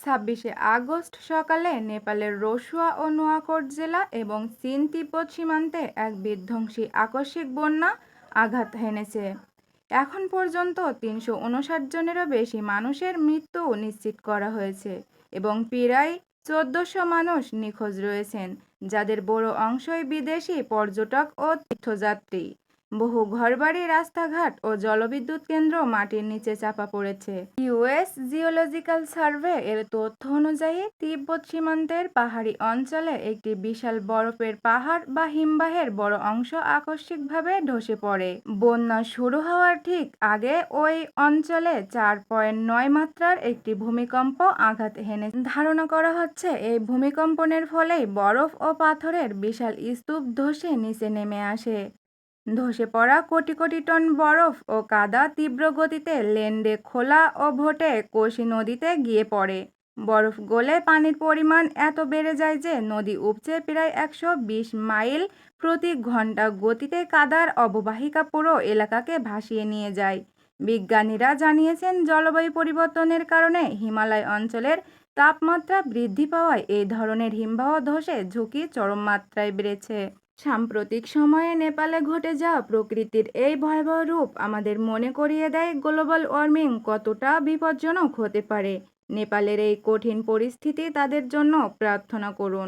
26শে August সকালে নেপালের রসুয়া ও নোয়াকোট জেলা এবং চীন তিব্বত সীমান্তে এক বিধ্বংসী আকস্মিক বন্যা আঘাত হেনেছে। এখন পর্যন্ত ৩৫৯ জনেরও বেশি মানুষের মৃত্যু নিশ্চিত করা হয়েছে এবং প্রায় ১৪০০ মানুষ নিখোঁজ রয়েছেন, যাদের বড় অংশই বিদেশি পর্যটক ও তীর্থযাত্রী। বহু ঘরবাড়ি, রাস্তাঘাট ও জলবিদ্যুৎ কেন্দ্র মাটির নিচে চাপা পড়েছে। ইউএস জিওলজিক্যাল সার্ভে এর তথ্য অনুযায়ী তিব্বত সীমান্তের পাহাড়ি অঞ্চলে একটি বিশাল বরফের পাহাড় বা হিমবাহের বড় অংশ আকস্মিকভাবে ধসে পড়ে। বন্যা শুরু হওয়ার ঠিক আগে ওই অঞ্চলে ৪.৯ মাত্রার একটি ভূমিকম্প আঘাত হেনে। ধারণা করা হচ্ছে এই ভূমিকম্পনের ফলেই বরফ ও পাথরের বিশাল স্তূপ ধসে নিচে নেমে আসে। ধসে পড়া কোটি কোটি টন বরফ ও কাদা তীব্র গতিতে লেন্ডে খোলা ও ভোটে কোশি নদীতে গিয়ে পড়ে। বরফ গলে পানির পরিমাণ এত বেড়ে যায় যে নদী উপচে প্রায় ১২০ মাইল প্রতি ঘন্টা গতিতে কাদার অববাহিকা পুরো এলাকাকে ভাসিয়ে নিয়ে যায়। বিজ্ঞানীরা জানিয়েছেন, জলবায়ু পরিবর্তনের কারণে হিমালয় অঞ্চলের তাপমাত্রা বৃদ্ধি পাওয়ায় এই ধরনের হিমবাহ ধসে ঝুঁকি চরম মাত্রায় বেড়েছে। সাম্প্রতিক সময়ে নেপালে ঘটে যাওয়া প্রকৃতির এই ভয়াবহ রূপ আমাদের মনে করিয়ে দেয় গ্লোবাল ওয়ার্মিং কতটা বিপজ্জনক হতে পারে। নেপালের এই কঠিন পরিস্থিতি তাদের জন্য প্রার্থনা করুন।